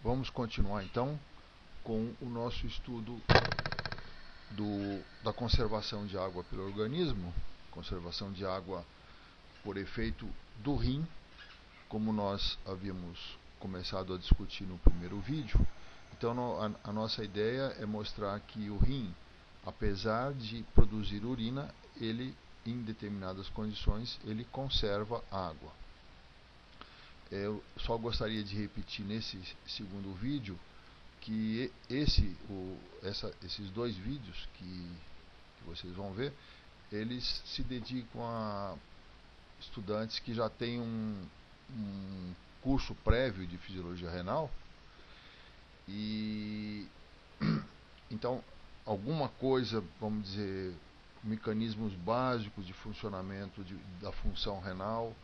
Vamos continuar então com o nosso estudo da conservação de água pelo organismo, conservação de água por efeito do rim, como nós havíamos começado a discutir no primeiro vídeo. Então a nossa ideia é mostrar que o rim, apesar de produzir urina, ele, em determinadas condições, ele conserva água. Eu só gostaria de repetir nesse segundo vídeo que esses dois vídeos que vocês vão ver, eles se dedicam a estudantes que já têm um curso prévio de fisiologia renal e então alguma coisa, vamos dizer, mecanismos básicos de funcionamento da função renal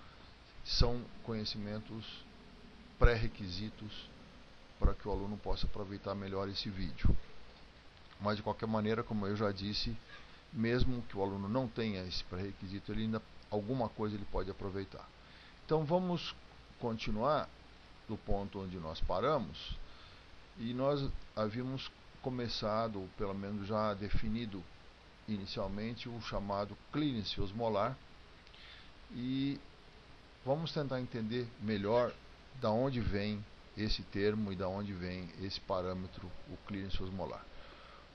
são conhecimentos pré-requisitos para que o aluno possa aproveitar melhor esse vídeo. Mas de qualquer maneira, como eu já disse, mesmo que o aluno não tenha esse pré-requisito, ele ainda alguma coisa ele pode aproveitar. Então vamos continuar do ponto onde nós paramos, e nós havíamos começado, ou pelo menos já definido inicialmente, o chamado clearance osmolar, e vamos tentar entender melhor da onde vem esse termo e da onde vem esse parâmetro, o clearance osmolar.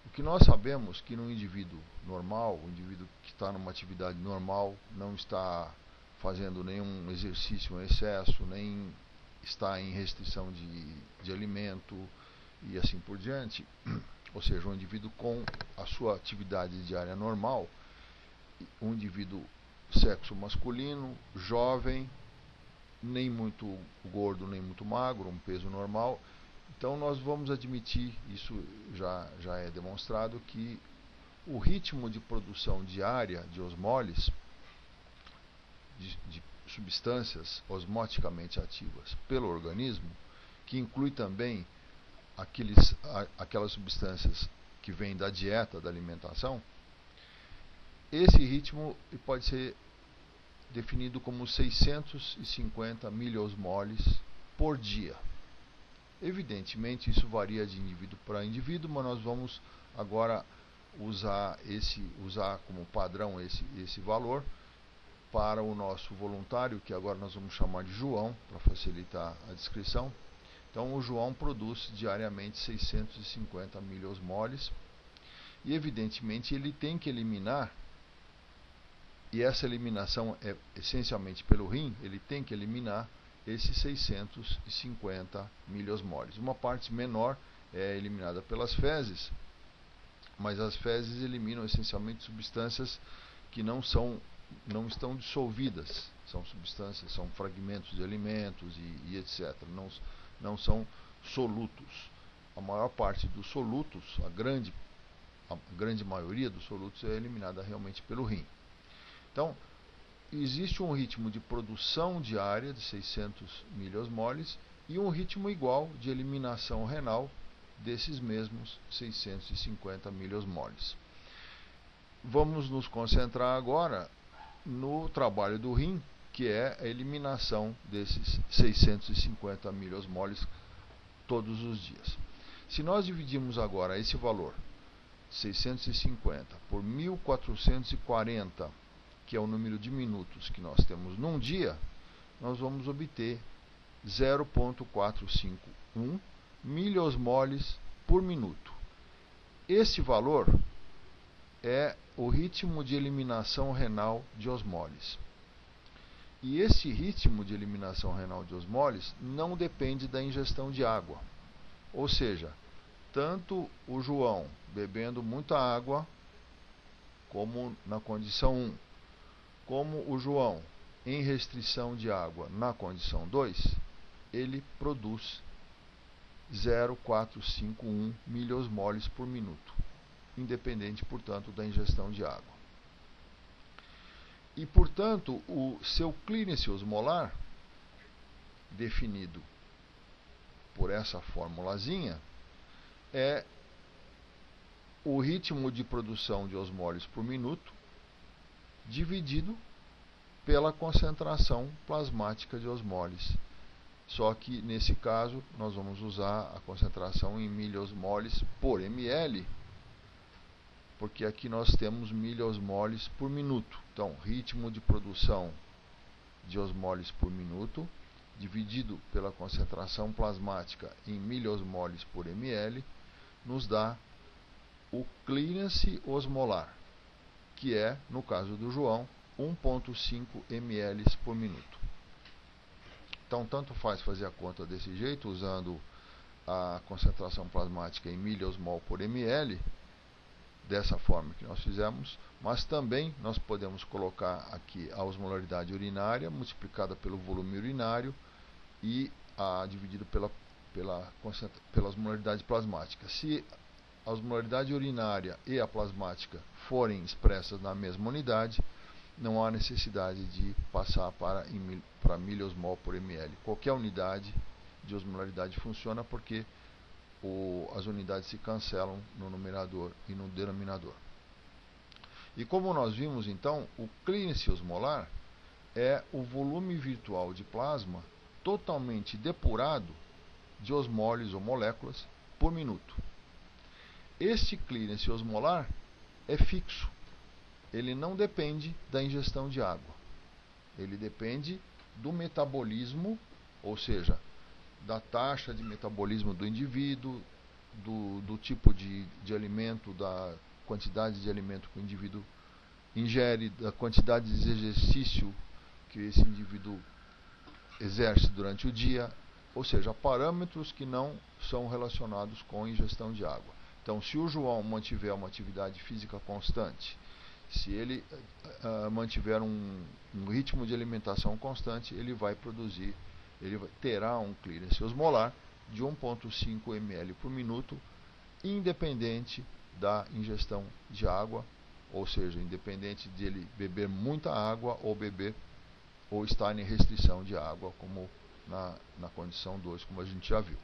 O que nós sabemos que no indivíduo normal, o indivíduo que está numa atividade normal, não está fazendo nenhum exercício em excesso, nem está em restrição de alimento e assim por diante, ou seja, um indivíduo com a sua atividade diária normal, um indivíduo sexo masculino, jovem, nem muito gordo, nem muito magro, um peso normal. Então nós vamos admitir, isso já é demonstrado, que o ritmo de produção diária de osmoles, de substâncias osmoticamente ativas pelo organismo, que inclui também aquelas substâncias que vêm da dieta, da alimentação, esse ritmo pode ser definido como 650 miliosmoles por dia. Evidentemente isso varia de indivíduo para indivíduo, mas nós vamos agora usar como padrão esse valor para o nosso voluntário, que agora nós vamos chamar de João, para facilitar a descrição. Então o João produz diariamente 650 miliosmoles e evidentemente ele tem que eliminar, e essa eliminação é essencialmente pelo rim, ele tem que eliminar esses 650 miliosmoles. Uma parte menor é eliminada pelas fezes, mas as fezes eliminam essencialmente substâncias que não estão dissolvidas, são substâncias, são fragmentos de alimentos e etc. Não são solutos. A maior parte dos solutos, a grande maioria dos solutos é eliminada realmente pelo rim. Então, existe um ritmo de produção diária de 600 miliosmoles e um ritmo igual de eliminação renal desses mesmos 650 miliosmoles. Vamos nos concentrar agora no trabalho do rim, que é a eliminação desses 650 miliosmoles todos os dias. Se nós dividirmos agora esse valor, 650, por 1440, que é o número de minutos que nós temos num dia, nós vamos obter 0,451 miliosmoles por minuto. Esse valor é o ritmo de eliminação renal de osmoles. E esse ritmo de eliminação renal de osmoles não depende da ingestão de água. Ou seja, tanto o João bebendo muita água, como na condição 1, como o João em restrição de água na condição 2, ele produz 0,451 miliosmoles por minuto, independente, portanto, da ingestão de água. E, portanto, o seu clearance osmolar, definido por essa formulazinha, é o ritmo de produção de osmoles por minuto dividido pela concentração plasmática de osmoles, só que nesse caso nós vamos usar a concentração em miliosmoles por ml, porque aqui nós temos miliosmoles por minuto. Então, ritmo de produção de osmoles por minuto dividido pela concentração plasmática em miliosmoles por ml nos dá o clearance osmolar, que é, no caso do João, 1,5 ml por minuto. Então, tanto faz fazer a conta desse jeito, usando a concentração plasmática em miliosmol por ml, dessa forma que nós fizemos, mas também nós podemos colocar aqui a osmolaridade urinária multiplicada pelo volume urinário e dividido pela osmolaridade plasmática. Se a osmolaridade urinária e a plasmática forem expressas na mesma unidade, não há necessidade de passar para miliosmol por ml. Qualquer unidade de osmolaridade funciona, porque as unidades se cancelam no numerador e no denominador. E como nós vimos, então, o clearance osmolar é o volume virtual de plasma totalmente depurado de osmoles ou moléculas por minuto. Este clearance osmolar é fixo. Ele não depende da ingestão de água. Ele depende do metabolismo, ou seja, da taxa de metabolismo do indivíduo, do tipo de alimento, da quantidade de alimento que o indivíduo ingere, da quantidade de exercício que esse indivíduo exerce durante o dia, ou seja, parâmetros que não são relacionados com a ingestão de água. Então, se o João mantiver uma atividade física constante, se ele mantiver um ritmo de alimentação constante, ele vai produzir, terá um clearance osmolar de 1,5 ml por minuto, independente da ingestão de água, ou seja, independente de ele beber muita água ou estar em restrição de água, como na condição 2, como a gente já viu.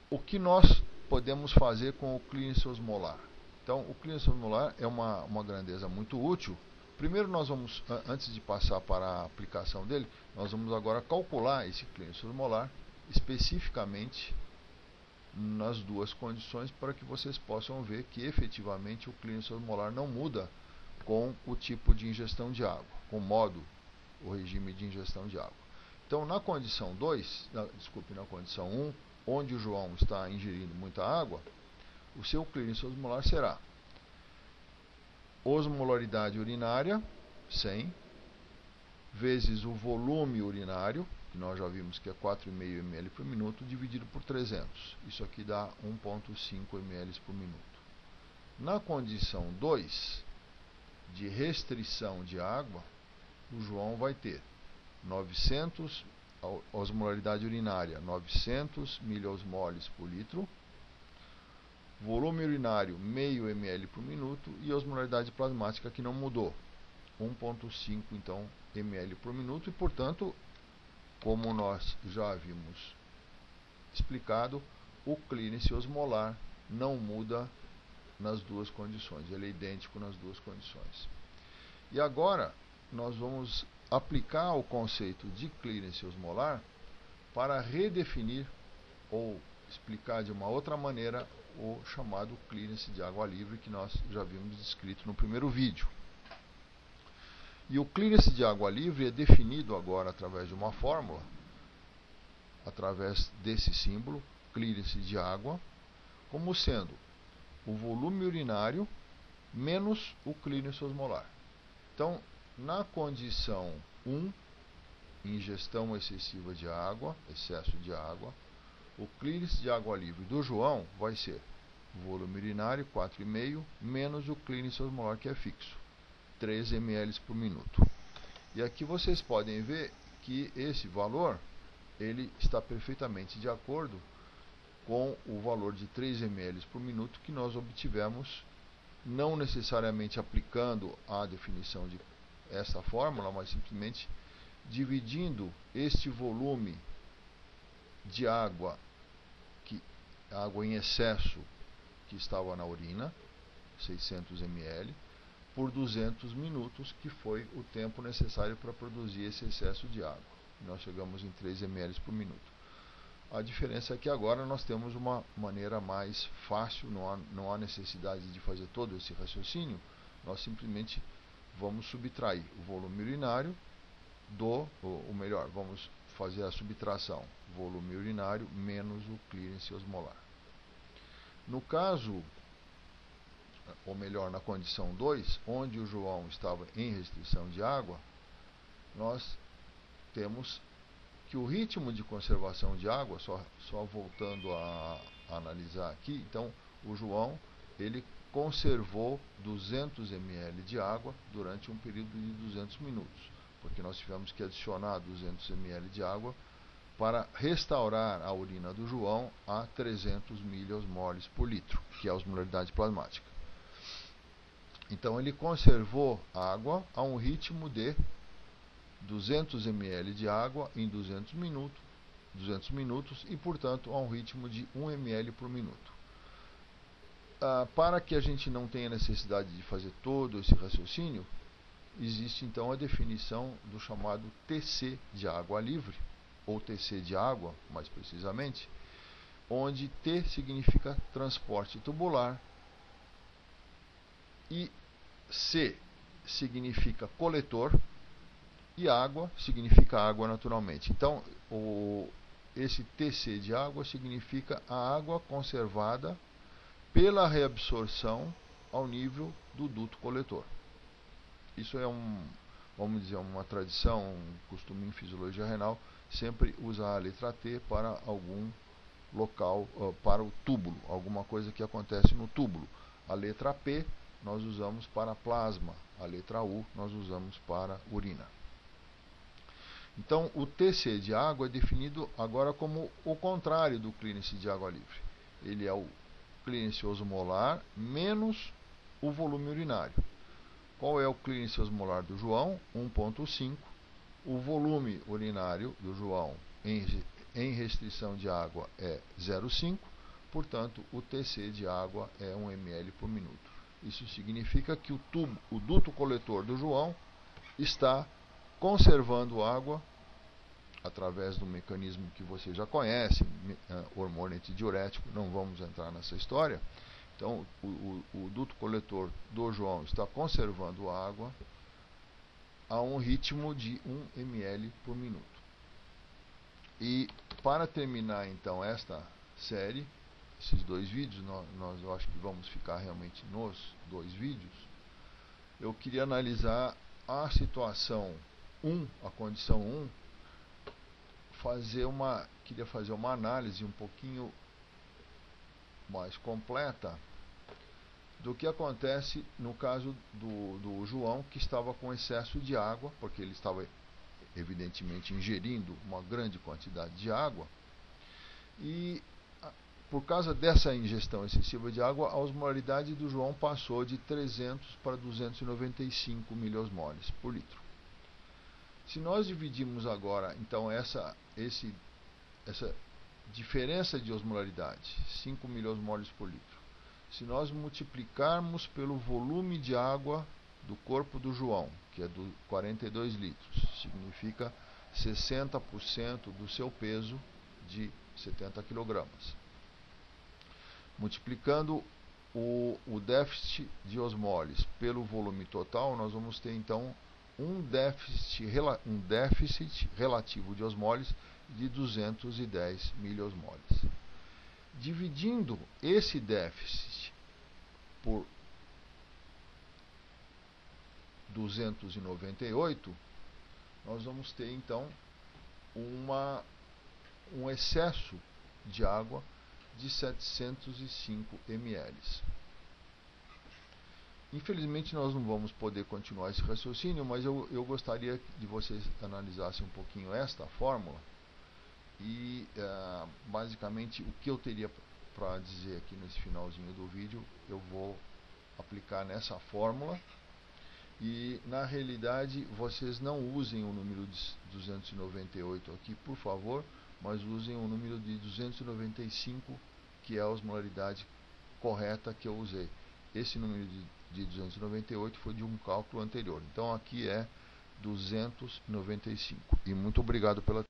O que nós podemos fazer com o clearance osmolar? Então, o clearance osmolar é uma grandeza muito útil. Primeiro, nós vamos, antes de passar para a aplicação dele, nós vamos agora calcular esse clearance osmolar especificamente nas duas condições, para que vocês possam ver que efetivamente o clearance osmolar não muda com o tipo de ingestão de água, com o regime de ingestão de água. Então, na condição 2, na condição 1, onde o João está ingerindo muita água, o seu clearance osmolar será osmolaridade urinária, 100, vezes o volume urinário, que nós já vimos que é 4,5 ml por minuto, dividido por 300. Isso aqui dá 1,5 ml por minuto. Na condição 2, de restrição de água, o João vai ter 900, a osmolaridade urinária, 900 miliosmoles por litro, volume urinário, meio ml por minuto, e a osmolaridade plasmática, que não mudou, 1,5 então ml por minuto, e portanto, como nós já havíamos explicado, o clearance osmolar não muda nas duas condições, ele é idêntico nas duas condições. E agora nós vamos aplicar o conceito de clearance osmolar para redefinir ou explicar de uma outra maneira o chamado clearance de água livre, que nós já vimos descrito no primeiro vídeo. E o clearance de água livre é definido agora através de uma fórmula, através desse símbolo, clearance de água, como sendo o volume urinário menos o clearance osmolar. Então, na condição 1, ingestão excessiva de água, excesso de água, o clearance de água livre do João vai ser volume urinário 4,5 menos o clearance osmolar, que é fixo, 3 ml por minuto. E aqui vocês podem ver que esse valor ele está perfeitamente de acordo com o valor de 3 ml por minuto que nós obtivemos, não necessariamente aplicando a definição de essa fórmula, mas simplesmente dividindo este volume de água em excesso que estava na urina, 600 ml, por 200 minutos, que foi o tempo necessário para produzir esse excesso de água. nós chegamos em 3 ml por minuto. A diferença é que agora nós temos uma maneira mais fácil, não há necessidade de fazer todo esse raciocínio, nós simplesmente vamos subtrair o volume urinário ou melhor, vamos fazer a subtração, volume urinário menos o clearance osmolar. No caso, ou melhor, na condição 2, onde o João estava em restrição de água, nós temos que o ritmo de conservação de água, só voltando a analisar aqui, então o João ele conservou 200 ml de água durante um período de 200 minutos, porque nós tivemos que adicionar 200 ml de água para restaurar a urina do João a 300 miliosmoles por litro, que é a osmolaridade plasmática. Então ele conservou água a um ritmo de 200 ml de água em 200 minutos e, portanto, a um ritmo de 1 ml por minuto. Para que a gente não tenha necessidade de fazer todo esse raciocínio, existe então a definição do chamado TC de água livre, ou TC de água, mais precisamente, onde T significa transporte tubular e C significa coletor e água significa água naturalmente. Então, esse TC de água significa a água conservada pela reabsorção ao nível do duto coletor. Isso é vamos dizer, uma tradição, um costume em fisiologia renal, sempre usar a letra T para algum local, para o túbulo, alguma coisa que acontece no túbulo. A letra P nós usamos para plasma, a letra U nós usamos para urina. Então, o TC de água é definido agora como o contrário do clearance de água livre. Ele é o clearance osmolar menos o volume urinário. Qual é o clearance osmolar do João? 1,5. O volume urinário do João em restrição de água é 0,5. Portanto, o TC de água é 1 ml por minuto. Isso significa que o duto coletor do João está conservando água através do mecanismo que você já conhece, hormônio antidiurético, não vamos entrar nessa história. Então, o duto coletor do João está conservando água a um ritmo de 1 ml por minuto. E para terminar então esta série, esses 2 vídeos, eu acho que vamos ficar realmente nos 2 vídeos, eu queria analisar a situação 1, a condição 1, queria fazer uma análise um pouquinho mais completa do que acontece no caso do João, que estava com excesso de água, porque ele estava evidentemente ingerindo uma grande quantidade de água, e por causa dessa ingestão excessiva de água, a osmolaridade do João passou de 300 para 295 miliosmoles por litro. Se nós dividirmos agora, então, essa diferença de osmolaridade, 5 miliosmoles por litro, se nós multiplicarmos pelo volume de água do corpo do João, que é de 42 litros, significa 60% do seu peso de 70 kg. Multiplicando o déficit de osmoles pelo volume total, nós vamos ter então um déficit relativo de osmoles de 210 miliosmoles. Dividindo esse déficit por 298, nós vamos ter então um excesso de água de 705 ml. Infelizmente nós não vamos poder continuar esse raciocínio, mas eu gostaria de vocês analisassem um pouquinho esta fórmula e basicamente o que eu teria para dizer aqui nesse finalzinho do vídeo eu vou aplicar nessa fórmula. E na realidade vocês não usem o número de 298 aqui, por favor, mas usem o número de 295, que é a osmolaridade correta que eu usei. Esse número de 298 foi de um cálculo anterior. Então aqui é 295. E muito obrigado pela